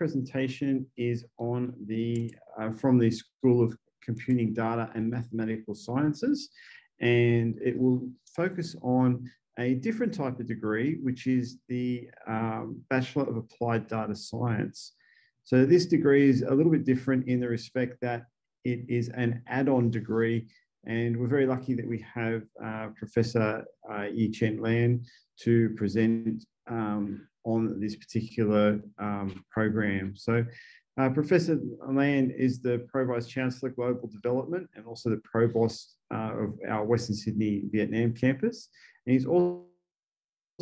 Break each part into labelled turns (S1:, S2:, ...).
S1: presentation is on the from the School of Computing, Data and Mathematical Sciences, and it will focus on a different type of degree, which is the Bachelor of Applied Data Science. So this degree is a little bit different in the respect that it is an add-on degree, and we're very lucky that we have Professor Yi-Chen Lan to present on this particular program. So Professor Lan is the Pro Vice Chancellor Global Development and also the Provost of our Western Sydney Vietnam campus. And he's also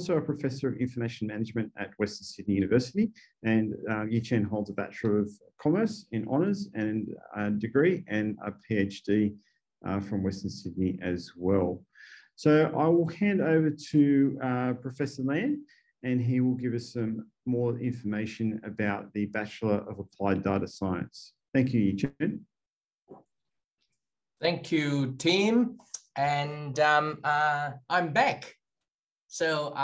S1: a Professor of Information Management at Western Sydney University. And Yi-Chen holds a Bachelor of Commerce in Honours and a degree and a PhD from Western Sydney as well. So I will hand over to Professor Lan, and he will give us some more information about the Bachelor of Applied Data Science. Thank you, Yi-Chen.
S2: Thank you, Tim. And I'm back. So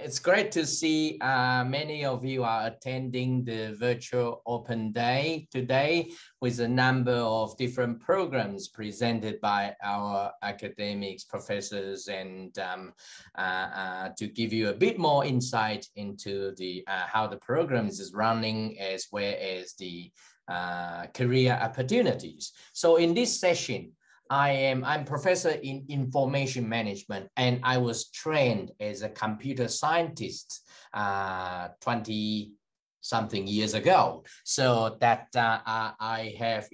S2: it's great to see many of you are attending the virtual open day today with a number of different programs presented by our academics, professors, and to give you a bit more insight into the how the programs is running as well as the career opportunities. So in this session, I'm professor in information management, and I was trained as a computer scientist 20-something years ago. So that I have,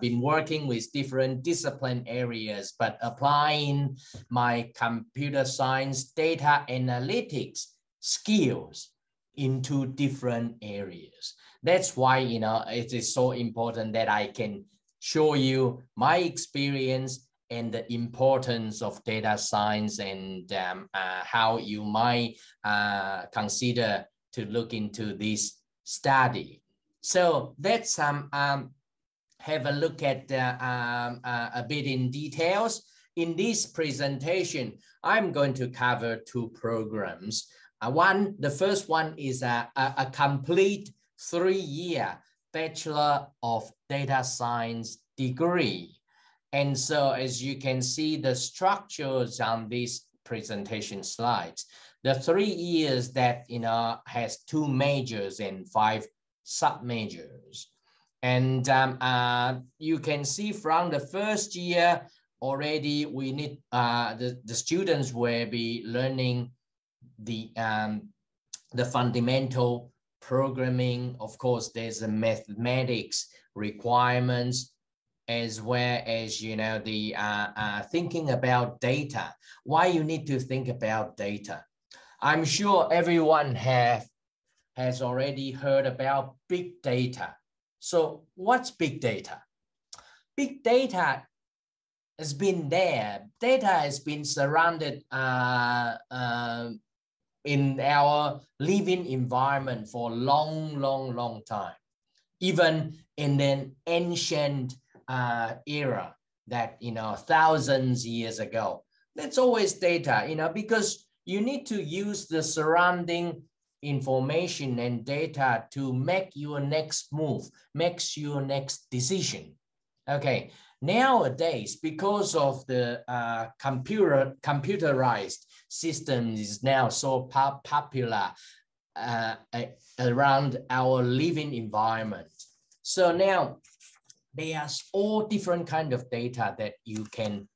S2: been working with different discipline areas, but applying my computer science data analytics skills into different areas. That's why, it is so important that I can show you my experience and the importance of data science and how you might consider to look into this study. So let's have a look at a bit in details. In this presentation, I'm going to cover two programs. The first one is a complete 3-year Bachelor of Data Science degree. And so as you can see the structures on these presentation slides, the 3 years that has 2 majors and 5 sub-majors. And you can see from the first year already we need the students will be learning the fundamental programming. Of course, there's a mathematics requirements, as well as the thinking about data. Why you need to think about data? I'm sure everyone has already heard about big data. So what's big data? Big data has been there. Data has been surrounded in our living environment for a long time, even in an ancient era that thousands of years ago. That's always data, because you need to use the surrounding information and data to make your next move, makes your next decision. Okay, nowadays, because of the computerized system is now so popular around our living environment. So now there's all different kind of data that you can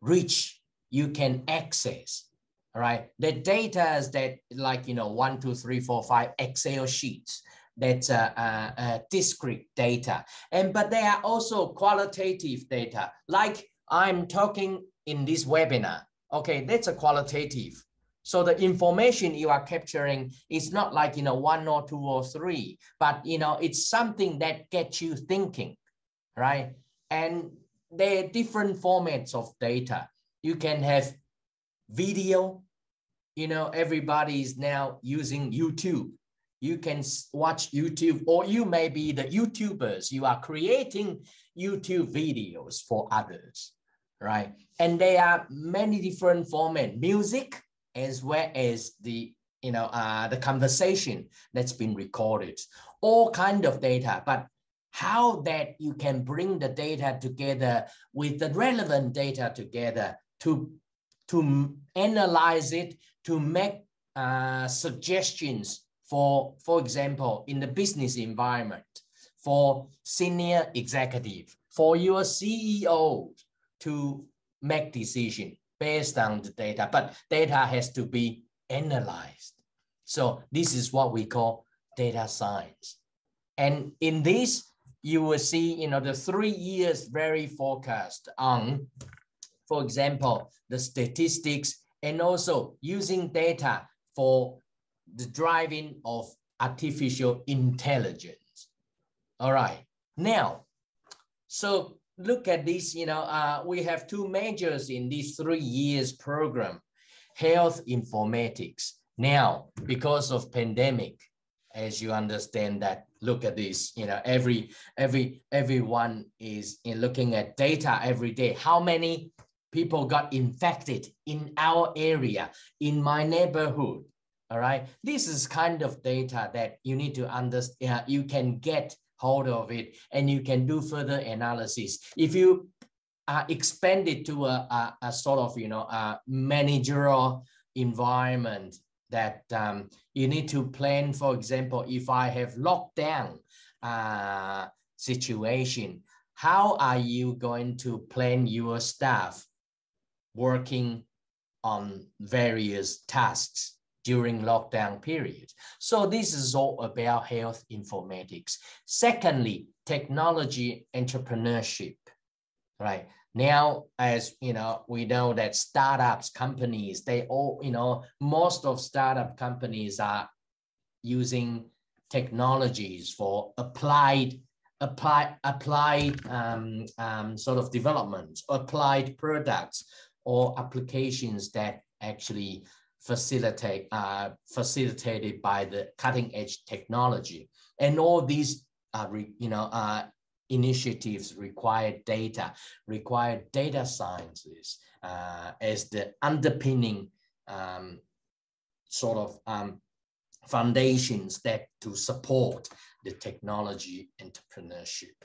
S2: reach, you can access. All right, the data is that 1, 2, 3, 4, 5 Excel sheets. That's discrete data, but there are also qualitative data. Like I'm talking in this webinar. Okay, that's a qualitative. So the information you are capturing is not like 1 or 2 or 3, but it's something that gets you thinking, right? And there are different formats of data. You can have video. Everybody is now using YouTube. You can watch YouTube, or you may be the YouTubers. You are creating YouTube videos for others, right? And there are many different formats, music as well as the the conversation that's been recorded, all kind of data, but how that you can bring the data together with the relevant data together to analyze it, to make suggestions for example, in the business environment, for senior executive, for your CEO to make decision based on the data, but data has to be analyzed. So this is what we call data science. And in this, you will see, the 3 years very focused on, for example, the statistics and also using data for the driving of artificial intelligence. All right. Now, so look at this, we have 2 majors in this 3 years program, health informatics. Now, because of pandemic, as you understand that, look at this, everyone is looking at data every day. How many people got infected in our area, in my neighborhood? All right. This is kind of data that you need to understand. You can get hold of it and you can do further analysis. If you expand it to a sort of, managerial environment, that you need to plan, for example, if I have lockdown situation, how are you going to plan your staff working on various tasks during lockdown period? So this is all about health informatics. Secondly, technology entrepreneurship, right? Now, as we know that startups, companies, they all, most of startup companies are using technologies for applied sort of development, applied products or applications that actually facilitated by the cutting edge technology. And all these initiatives require data sciences as the underpinning foundations that to support the technology entrepreneurship.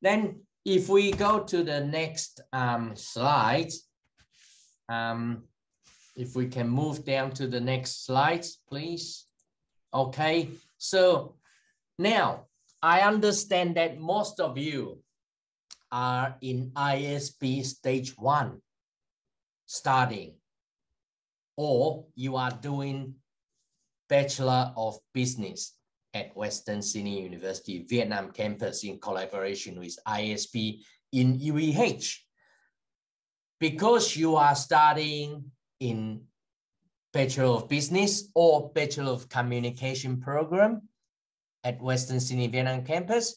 S2: Then if we go to the next slide, if we can move down to the next slides, please. Okay, so now I understand that most of you are in ISB stage 1 starting, or you are doing Bachelor of Business at Western Sydney University Vietnam campus in collaboration with ISB in UEH. Because you are studying in Bachelor of Business or Bachelor of Communication program at Western Sydney Vietnam campus,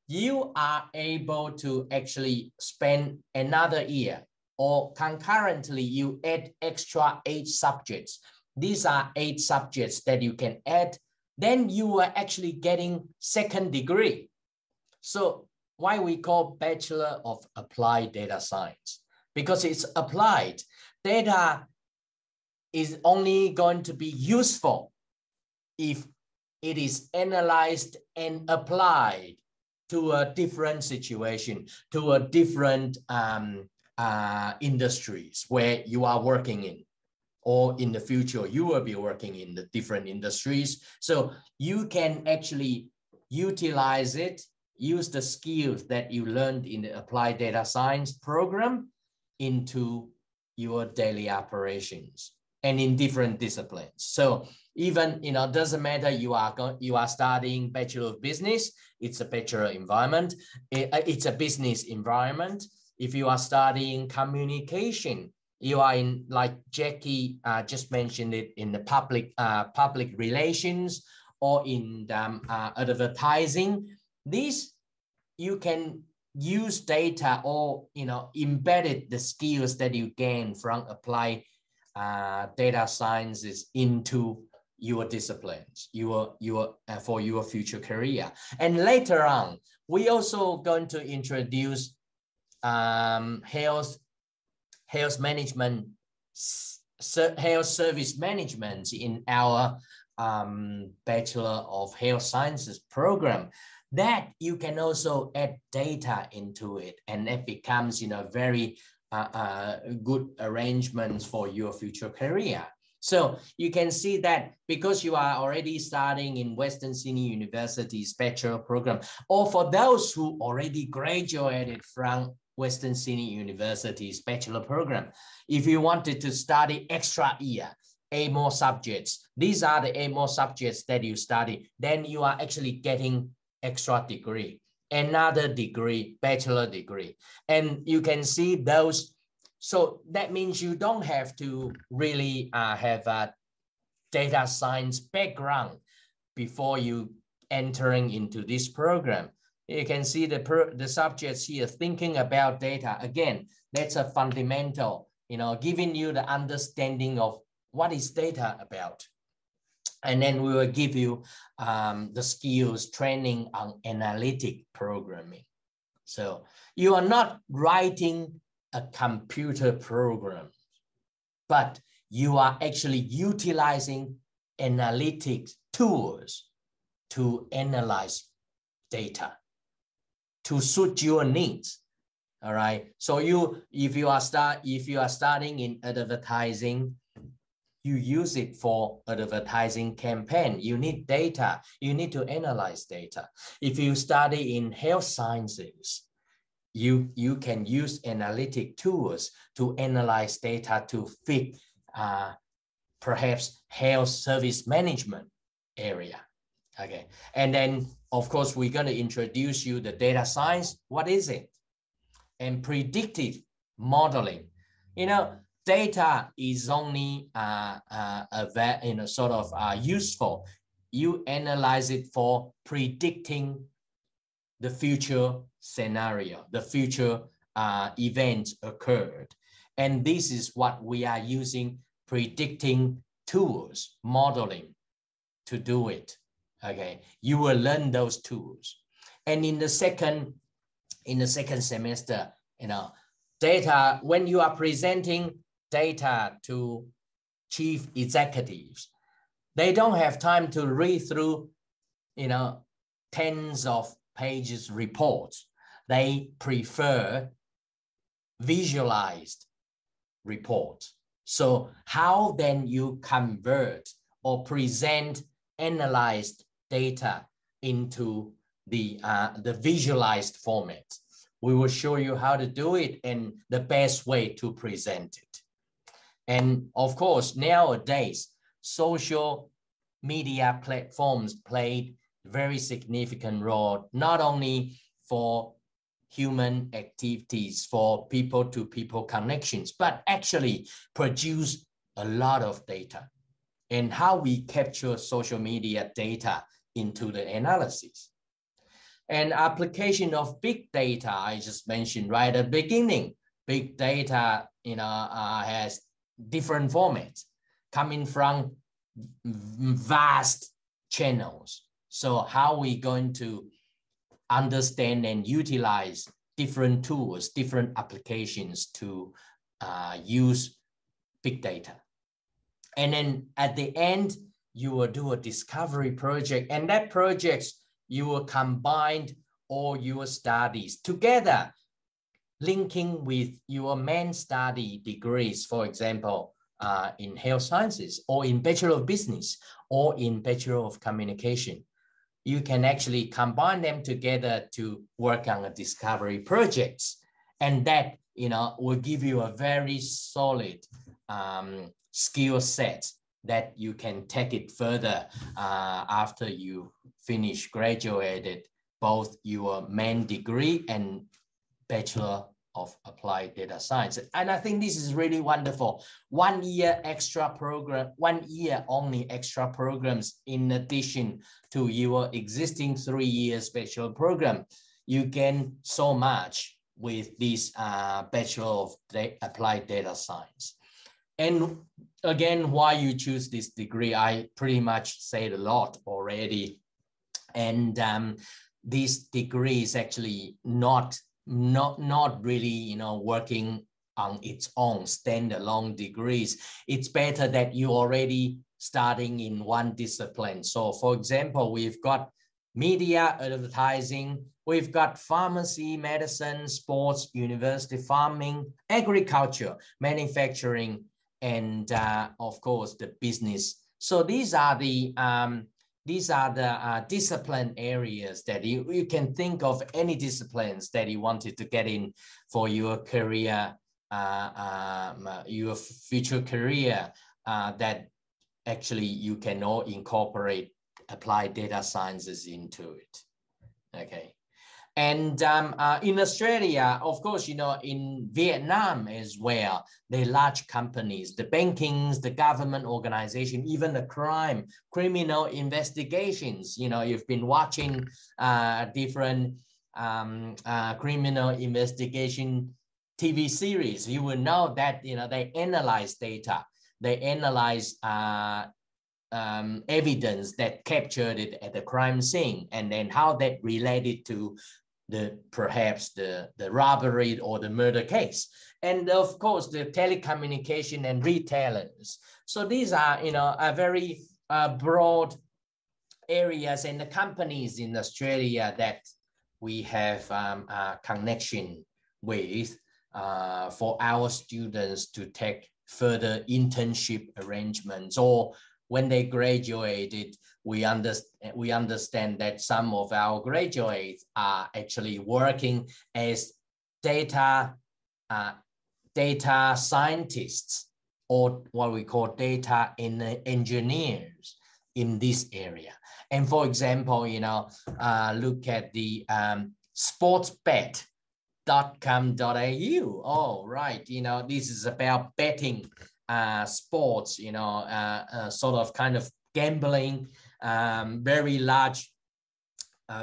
S2: you are able to actually spend another year, or concurrently you add extra 8 subjects. These are 8 subjects that you can add. Then you are actually getting 2nd degree. So why we call Bachelor of Applied Data Science? Because it's applied. Data is only going to be useful if it is analyzed and applied to a different situation, to a different industries where you are working in, or in the future you will be working in the different industries. So you can actually utilize it, use the skills that you learned in the Applied Data Science program into your daily operations and in different disciplines. So even, doesn't matter you are studying Bachelor of Business, it's a bachelor environment, it's a business environment. If you are studying communication, you are in, like Jackie just mentioned it, in the public relations or in advertising. These you can use data or embedded the skills that you gain from applied data sciences into your disciplines, for your future career. And later on, we also going to introduce health management health service management in our Bachelor of Health Sciences program, that you can also add data into it, and it becomes, you know, very good arrangements for your future career. So you can see that because you are already starting in Western Sydney University's bachelor program, or for those who already graduated from Western Sydney University's bachelor program, if you wanted to study extra year, 8 more subjects, these are the 8 more subjects that you study, then you are actually getting extra degree, another degree, bachelor degree. And you can see those. So that means you don't have to really have a data science background before you entering into this program. You can see the subjects here, thinking about data. Again, that's a fundamental, you know, giving you the understanding of what is data about. And then we will give you the skills training on analytic programming. So you are not writing a computer program, but you are actually utilizing analytics tools to analyze data to suit your needs. All right. So if you are starting in advertising, you use it for advertising campaign. You need data. You need to analyze data. If you study in health sciences, you can use analytic tools to analyze data to fit perhaps health service management area. Okay, and then of course we're going to introduce you the data science. What is it? And predictive modeling. You know, data is only sort of useful. You analyze it for predicting the future scenario, the future events occurred. And this is what we are using predicting tools, modeling to do it. Okay, you will learn those tools. And in the second semester, you know, data, when you are presenting data to chief executives, they don't have time to read through, you know, tens of pages reports. They prefer visualized reports. So how then you convert or present analyzed data into the visualized format? We will show you how to do it and the best way to present it. And of course, nowadays, social media platforms played very significant role, not only for human activities, for people-to-people connections, but actually produce a lot of data. And how we capture social media data into the analysis. And application of big data, I just mentioned right at the beginning. Big data, you know, has different formats coming from vast channels. So how are we going to understand and utilize different tools, different applications to use big data? And then at the end, you will do a discovery project, and that project, you will combine all your studies together, linking with your main study degrees, for example, in health sciences, or in Bachelor of Business, or in Bachelor of Communication. You can actually combine them together to work on a discovery projects. And that, you know, will give you a very solid skill set that you can take it further after you finish graduated both your main degree and Bachelor of Applied Data Science. And I think this is really wonderful. 1 year extra program, 1 year only extra programs in addition to your existing 3 years bachelor program. You gain so much with this Bachelor of Applied Data Science. And again, why you choose this degree, I pretty much said a lot already. And this degree is actually not really, you know, working on its own standalone degrees. It's better that you already starting in one discipline. So for example, we've got media, advertising, we've got pharmacy, medicine, sports, university, farming, agriculture, manufacturing, and of course the business. So these are the discipline areas that you can think of any disciplines that you wanted to get in for your career, your future career, that actually you can all incorporate applied data sciences into it. Okay. And in Australia, of course, you know, in Vietnam as well, the large companies, the bankings, the government organization, even the criminal investigations, you know, you've been watching different criminal investigation TV series, you will know that, you know, they analyze data, they analyze evidence that captured it at the crime scene, and then how that related to perhaps the robbery or the murder case, and of course the telecommunication and retailers. So these are, you know, a very broad areas, and the companies in Australia that we have a connection with for our students to take further internship arrangements, or when they graduated, we understand that some of our graduates are actually working as data scientists, or what we call data engineers in this area. And for example, you know, look at the sportsbet.com.au. Oh, right. You know, this is about betting sports, you know, sort of kind of gambling, very large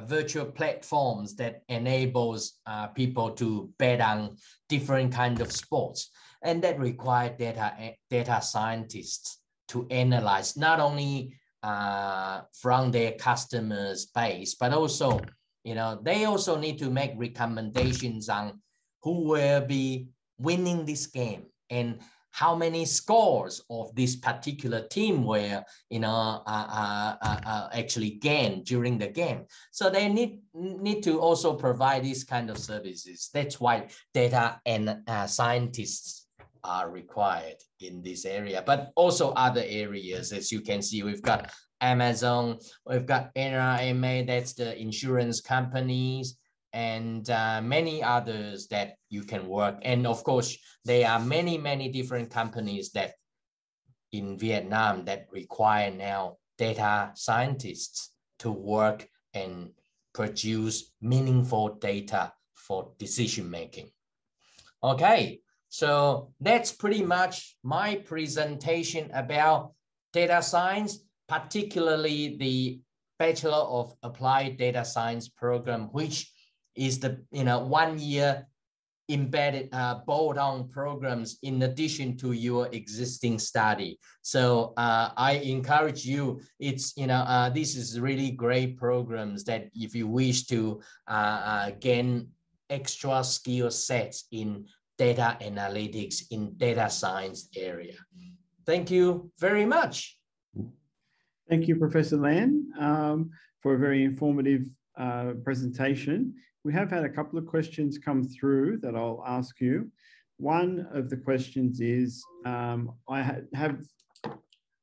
S2: virtual platforms that enables people to bet on different kinds of sports. And that require data scientists to analyze not only from their customers base, but also, you know, they also need to make recommendations on who will be winning this game and how many scores of this particular team were, you know, actually gained during the game. So they need to also provide these kind of services. That's why data and scientists are required in this area, but also other areas. As you can see, we've got Amazon, we've got NRMA, that's the insurance companies, and many others that you can work. And of course, there are many, many different companies that in Vietnam that require now data scientists to work and produce meaningful data for decision making. Okay, so that's pretty much my presentation about data science, particularly the Bachelor of Applied Data Science program, which is the 1 year embedded bolt-on programs in addition to your existing study. So I encourage you, it's this is really great programs that if you wish to gain extra skill sets in data analytics, in data science area. Thank you very much.
S1: Thank you, Professor Lan, for a very informative presentation. We have had a couple of questions come through that I'll ask you. One of the questions is, I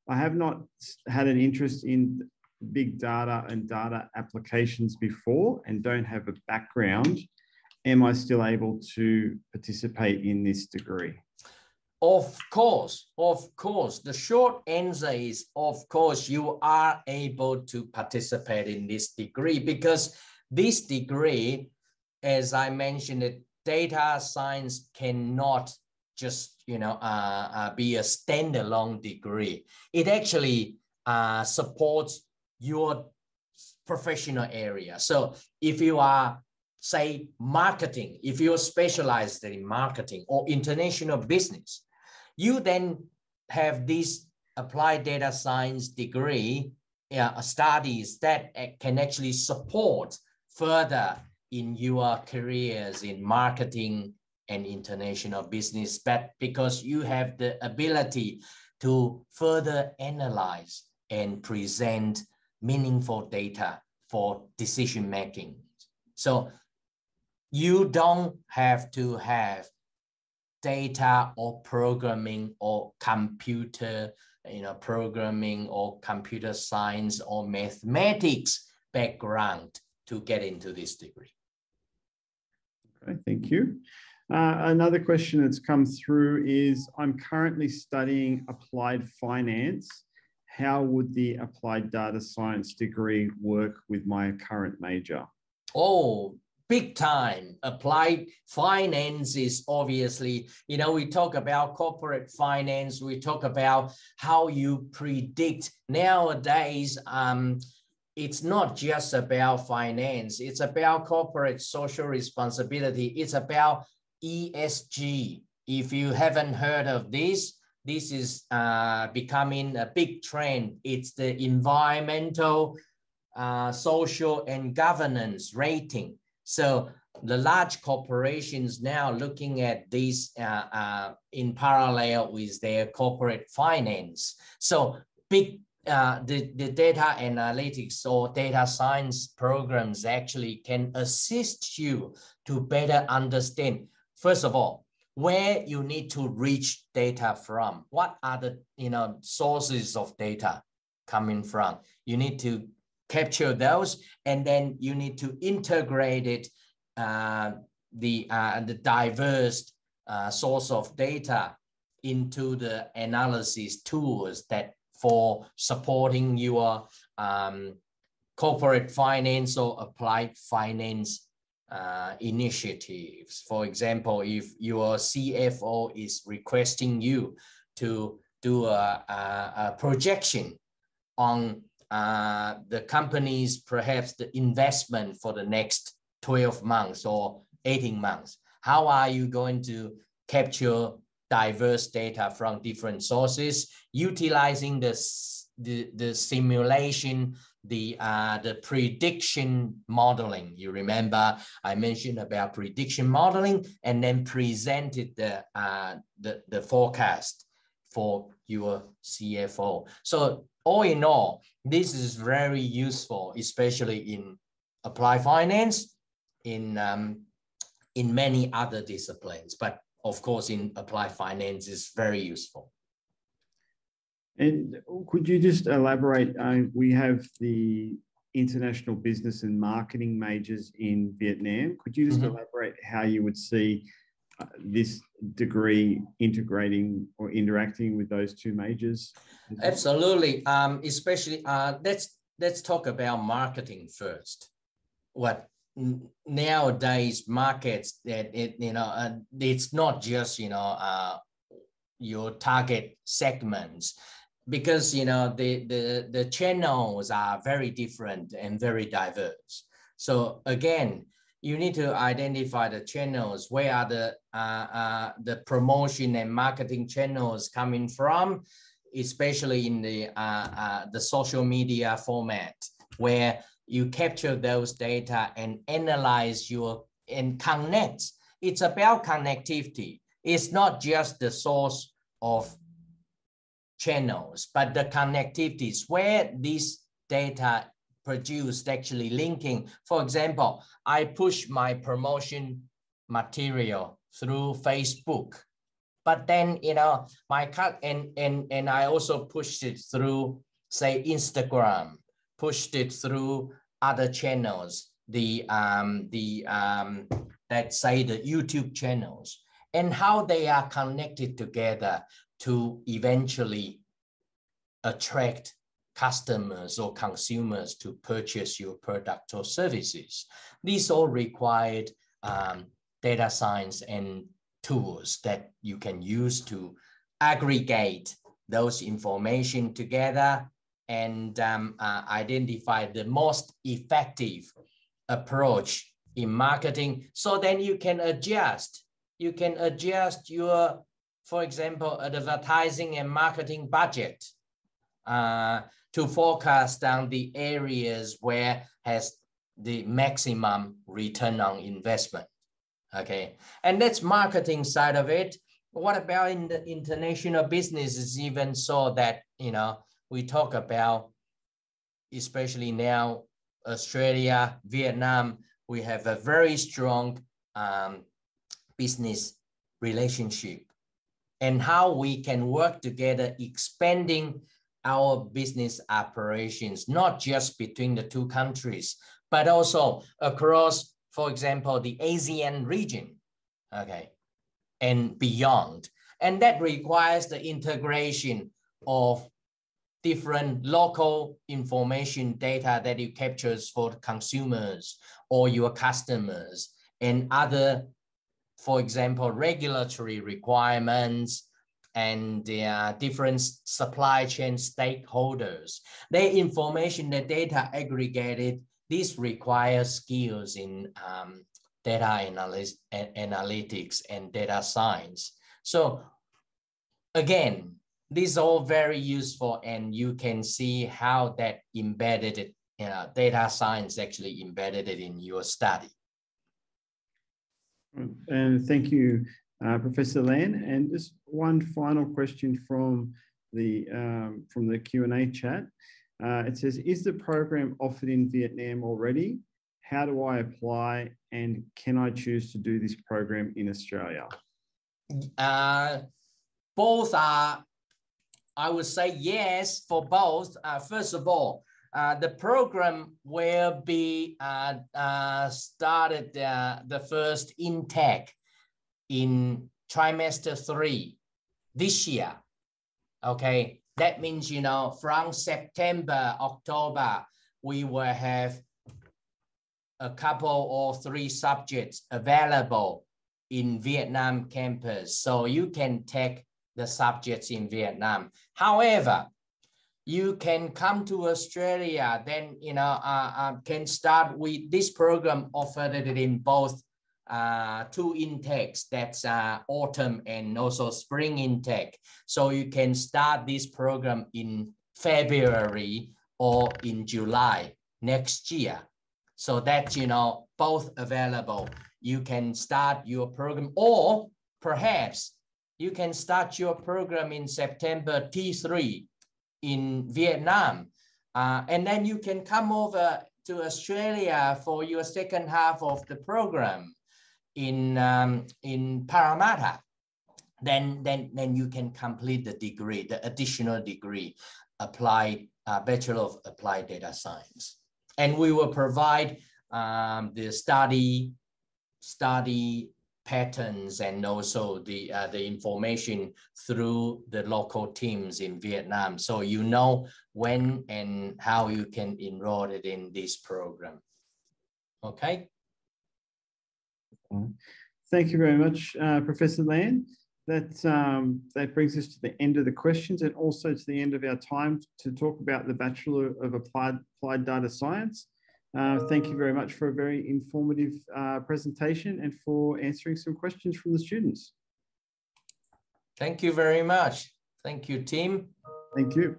S1: have not had an interest in big data and data applications before and don't have a background. Am I still able to participate in this degree?
S2: Of course. The short answer is, of course, you are able to participate in this degree, because this degree, as I mentioned, it, data science cannot just, be a standalone degree. It actually supports your professional area. So if you are, say, marketing, if you're specialized in marketing or international business, you then have this applied data science degree studies that can actually support further in your careers in marketing and international business, but because you have the ability to further analyze and present meaningful data for decision making. So you don't have to have data or programming or computer, programming or computer science or mathematics background to get into this degree.
S1: Okay, thank you. Another question that's come through is, I'm currently studying applied finance. How would the applied data science degree work with my current major?
S2: Oh, big time. Applied finance is obviously, we talk about corporate finance, we talk about how you predict. Nowadays, it's not just about finance, it's about corporate social responsibility, it's about ESG. If you haven't heard of this is becoming a big trend. It's the environmental, social, and governance rating. So the large corporations now looking at this in parallel with their corporate finance. So the data analytics or data science programs actually can assist you to better understand, first of all, where you need to reach data from. What are the sources of data coming from? You need to capture those, and then you need to integrate it, the diverse source of data into the analysis tools that for supporting your corporate finance or applied finance initiatives. For example, if your CFO is requesting you to do a projection on the company's, perhaps the investment for the next 12 months or 18 months, how are you going to capture diverse data from different sources, utilizing the simulation, the prediction modeling? You remember I mentioned about prediction modeling, and then presented the forecast for your CFO. So all in all, this is very useful, especially in applied finance, in many other disciplines, but of course in applied finance is very useful.
S1: And could you just elaborate? We have the international business and marketing majors in Vietnam. Could you just elaborate how you would see this degree integrating or interacting with those two majors?
S2: Absolutely. Especially, let's talk about marketing first. What nowadays markets that it's not just your target segments, because the channels are very different and very diverse. So again, you need to identify the channels. Where are the promotion and marketing channels coming from, especially in the social media format, where you capture those data and analyze and connect. It's about connectivity. It's not just the source of channels, but the connectivities where this data produced actually linking. For example, I push my promotion material through Facebook, but then my cut and I also pushed it through, say, Instagram, pushed it through other channels, let's say the YouTube channels, and how they are connected together to eventually attract customers or consumers to purchase your product or services. These all required data science and tools that you can use to aggregate those information together and identify the most effective approach in marketing. So then you can adjust your, for example, advertising and marketing budget to forecast down the areas where has the maximum return on investment. Okay, and that's marketing side of it. What about in the international businesses? Even so that, you know, we talk about, especially now, Australia, Vietnam, we have a very strong business relationship, and how we can work together, expanding our business operations, not just between the two countries, but also across, for example, the ASEAN region, okay, and beyond. And that requires the integration of different local information data that you captures for consumers or your customers, and other, for example, regulatory requirements and different supply chain stakeholders. The information, the data aggregated, this requires skills in data analytics and data science. So again, these are all very useful, and you can see how that embedded it, data science actually embedded it in your study.
S1: And thank you, Professor Lan. And just one final question from the Q&A chat. It says, is the program offered in Vietnam already? How do I apply? And can I choose to do this program in Australia?
S2: Both are, I would say yes for both. First of all, the program will be started the first intake in trimester 3 this year. Okay, that means, you know, from September, October, we will have a couple or 3 subjects available in Vietnam campus. So you can take the subjects in Vietnam. However, you can come to Australia, then, you know, can start with this program offered it in both 2 intakes, that's autumn and also spring intake. So you can start this program in February or in July next year. So that, you know, both available. You can start your program, or perhaps you can start your program in September T3 in Vietnam. And then you can come over to Australia for your second half of the program in Parramatta. Then you can complete the degree, the additional degree, applied Bachelor of Applied Data Science. And we will provide the study patterns and also the information through the local teams in Vietnam. So you know when and how you can enroll it in this program. Okay.
S1: Thank you very much, Professor Lan. That brings us to the end of the questions, and also to the end of our time to talk about the Bachelor of Applied Data Science. Thank you very much for a very informative presentation and for answering some questions from the students.
S2: Thank you very much. Thank you, team.
S1: Thank you.